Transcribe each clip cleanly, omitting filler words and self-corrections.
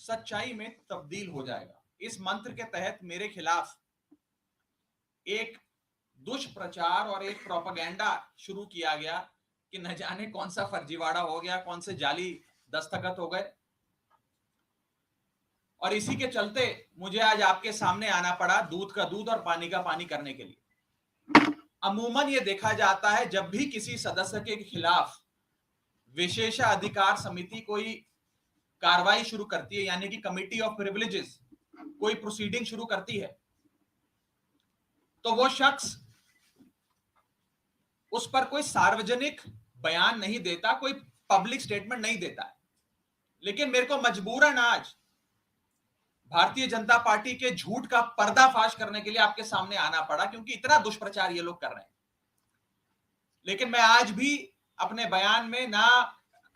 सच्चाई में तब्दील हो जाएगा। इस मंत्र के तहत मेरे खिलाफ एक दुष्प्रचार और एक प्रोपेगेंडा शुरू किया गया कि न जाने कौन सा फर्जीवाड़ा हो गया, कौन से जाली दस्तखत हो गए, और इसी के चलते मुझे आज आपके सामने आना पड़ा दूध का दूध और पानी का पानी करने के लिए। अमूमन ये देखा जाता है जब भी किसी सदस्य के खिलाफ विशेषाधिकार समिति कोई कार्रवाई शुरू करती है, यानी कि कमिटी ऑफ प्रिविलेजेस कोई प्रोसीडिंग शुरू करती है, तो वो शख्स उस पर कोई सार्वजनिक बयान नहीं देता, कोई पब्लिक स्टेटमेंट नहीं देता है। लेकिन मेरे को मजबूरन आज भारतीय जनता पार्टी के झूठ का पर्दाफाश करने के लिए आपके सामने आना पड़ा, क्योंकि इतना दुष्प्रचार ये लोग कर रहे हैं। लेकिन मैं आज भी अपने बयान में ना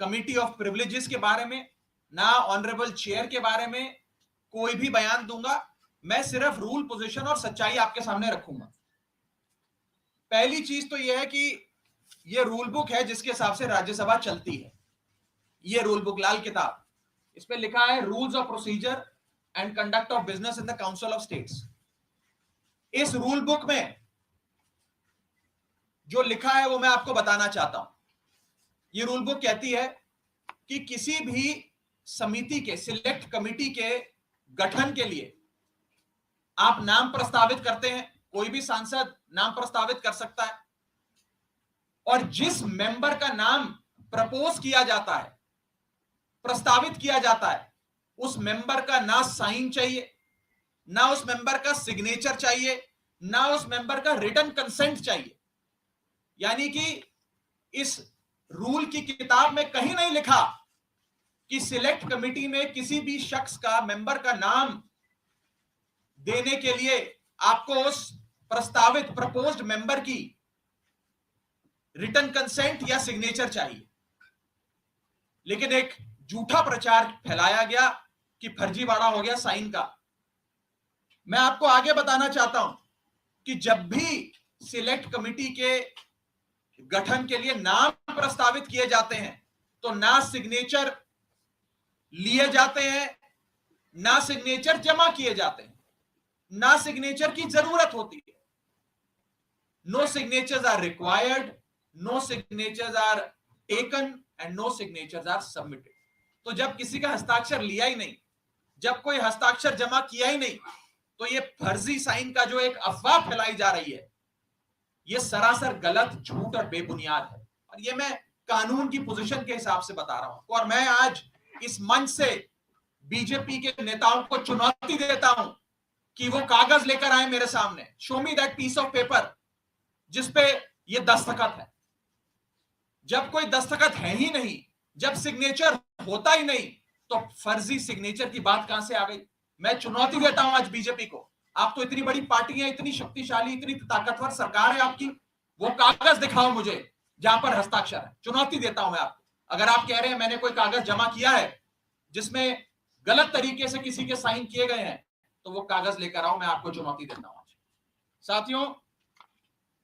कमिटी ऑफ प्रिविलेजेस के बारे में, ना ऑनरेबल चेयर के बारे में कोई भी बयान दूंगा। मैं सिर्फ रूल, पोजीशन और सच्चाई आपके सामने रखूंगा। पहली चीज तो यह है कि यह रूल बुक है जिसके हिसाब से राज्यसभा चलती है। यह रूल बुक, लाल किताब, इस पे लिखा है rules of procedure and conduct of business in the council of states. इस रूल बुक में जो लिखा है वो मैं आपको बताना चाहता हूं। ये रूल बुक कहती है कि किसी भी समिति के, सिलेक्ट कमिटी के गठन के लिए आप नाम प्रस्तावित करते हैं, कोई भी सांसद नाम प्रस्तावित कर सकता है, और जिस मेंबर का नाम प्रपोज किया जाता है, प्रस्तावित किया जाता है, उस मेंबर का ना साइन चाहिए, ना उस मेंबर का सिग्नेचर चाहिए, ना उस मेंबर का रिटन कंसेंट चाहिए। यानी कि इस रूल की किताब में कहीं नहीं लिखा कि सिलेक्ट कमिटी में किसी भी शख्स का, मेंबर का नाम देने के लिए आपको उस प्रस्तावित, प्रपोज्ड मेंबर की रिटन कंसेंट या सिग्नेचर चाहिए। लेकिन एक झूठा प्रचार फैलाया गया कि फर्जीवाड़ा हो गया साइन का। मैं आपको आगे बताना चाहता हूं कि जब भी सिलेक्ट कमिटी के गठन के लिए नाम प्रस्तावित किए जाते हैं तो ना सिग्नेचर लिए जाते हैं, ना सिग्नेचर जमा किए जाते हैं, ना सिग्नेचर की जरूरत होती है। No signatures are required, no signatures are taken and no signatures are submitted. तो जब किसी का हस्ताक्षर लिया ही नहीं, जब कोई हस्ताक्षर जमा किया ही नहीं, तो ये फर्जी साइन का जो एक अफवाह फैलाई जा रही है, ये सरासर गलत, झूठ और बेबुनियाद है। और ये मैं कानून की पोजीशन के हिसाब से बता रहा हूं। और मैं आज इस मंच से बीजेपी के नेताओं को चुनौती देता हूं कि वो कागज लेकर आए मेरे सामने, show me that piece of paper जिसपे ये दस्तखत है। जब कोई दस्तखत है ही नहीं, जब सिग्नेचर होता ही नहीं, तो फर्जी सिग्नेचर की बात कहां से आ गई? मैं चुनौती देता हूं आज बीजेपी को। आप तो इतनी बड़ी पार्टी है, इतनी शक्तिशाली, इतनी ताकतवर सरकार है आपकी, वो कागज दिखाओ मुझे जहां पर हस्ताक्षर है। चुनौती देता हूं मैं आपको। अगर आप कह रहे हैं मैंने कोई कागज जमा किया है जिसमें गलत तरीके से किसी के साइन किए गए हैं, तो वो कागज लेकर आओ। मैं आपको चुनौती देता हूं आज। साथियों,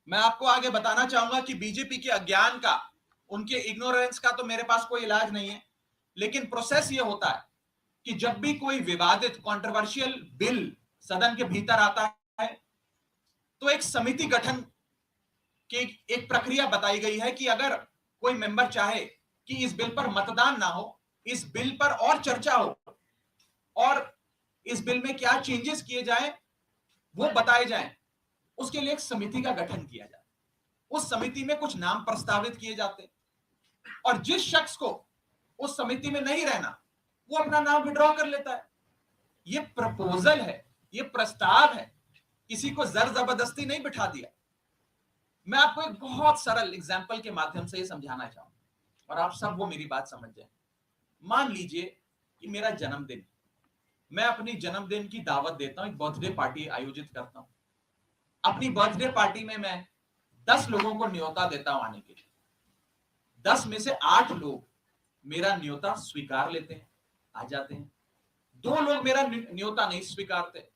मैं आपको आगे बताना चाहूंगा कि बीजेपी के अज्ञान का, उनके इग्नोरेंस का तो मेरे पास कोई इलाज नहीं है। लेकिन प्रोसेस ये होता है कि जब भी कोई विवादित, कंट्रोवर्शियल बिल सदन के भीतर आता है, तो एक समिति गठन की एक प्रक्रिया बताई गई है कि अगर कोई मेंबर चाहे कि इस बिल पर मतदान ना हो, इस बिल पर और चर्चा हो और इस बिल में क्या चेंजेस किए जाएं वो बताए जाएं, उसके लिए एक समिति का गठन किया जाए। उस समिति में कुछ नाम प्रस्तावित किए जाते हैं, और जिस शख्स को उस समिति में नहीं रहना, वो अपना नाम विड्रॉ कर लेता है। ये प्रपोजल है, ये प्रस्ताव है, किसी को जर जबरदस्ती नहीं बिठा दिया। मैं आपको एक बहुत सरल एग्जाम्पल के माध्यम से ये समझाना चाहूंगा और आप सब वो मेरी बात समझ जाए। मान लीजिए कि मेरा जन्मदिन, मैं अपनी जन्मदिन की दावत देता हूं, एक बर्थडे पार्टी आयोजित करता हूं। अपनी बर्थडे पार्टी में मैं 10 लोगों को न्योता देता हूं आने के लिए। 10 में से 8 लोग मेरा न्योता स्वीकार लेते हैं, आ जाते हैं। 2 लोग मेरा न्योता नहीं स्वीकारते,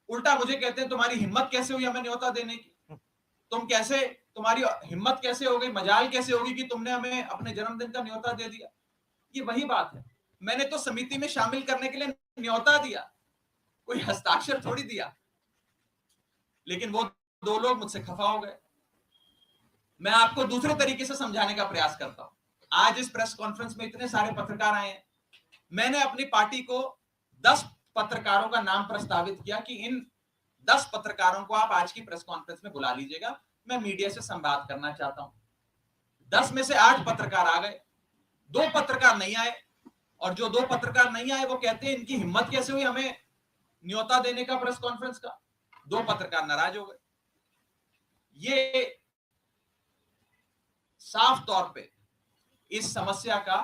उल्टा मुझे कहते हैं तुम्हारी हिम्मत कैसे हुई हमें न्योता देने की, तुम्हारी हिम्मत कैसे हो गई, मजाल कैसे होगी कि तुमने हमें अपने जन्मदिन का न्योता दे दिया। ये वही बात है मैंने तो समिति में शामिल करने के लिए न्योता दिया, कोई हस्ताक्षर थोड़ी दिया। लेकिन वो दो लोग मुझसे खफा हो गए। मैं आपको दूसरे तरीके से समझाने का प्रयास करता हूं। आज इस प्रेस कॉन्फ्रेंस में इतने सारे पत्रकार आए हैं, मैंने अपनी पार्टी को 10 पत्रकारों का नाम प्रस्तावित किया कि इन 10 पत्रकारों को आप आज की प्रेस कॉन्फ्रेंस में बुला लीजिएगा, मैं मीडिया से संवाद करना चाहता हूं। 10 में से 8 पत्रकार आ गए, 2 पत्रकार नहीं आए, और जो 2 पत्रकार नहीं आए वो कहते हैं इनकी हिम्मत कैसे हुई हमें न्योता देने का प्रेस कॉन्फ्रेंस का। 2 पत्रकार नाराज हो गए। ये साफ तौर पे इस समस्या का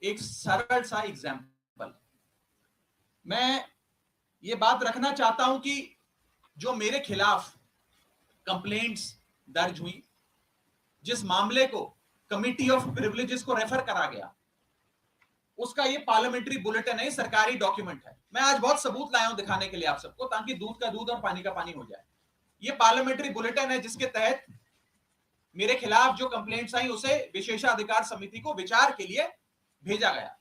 एक सरल सा एग्जाम्पल। मैं ये बात रखना चाहता हूं कि जो मेरे खिलाफ कंप्लेंट्स दर्ज हुई, जिस मामले को कमिटी ऑफ प्रिविलेजेस को रेफर करा गया, उसका ये पार्लियामेंट्री बुलेटिन है, सरकारी डॉक्यूमेंट है। मैं आज बहुत सबूत लाया हूं दिखाने के लिए आप सबको, ताकि दूध का दूध और पानी का पानी हो जाए। ये पार्लियामेंट्री बुलेटिन है जिसके तहत मेरे खिलाफ जो कंप्लेंट्स आई उसे विशेषाधिकार समिति को विचार के लिए भेजा गया।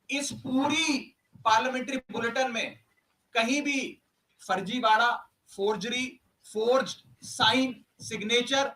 इस पूरी पार्लियामेंट्री बुलेटिन में कहीं भी फर्जीवाड़ा, फोर्जरी, फोर्ज्ड साइन, सिग्नेचर,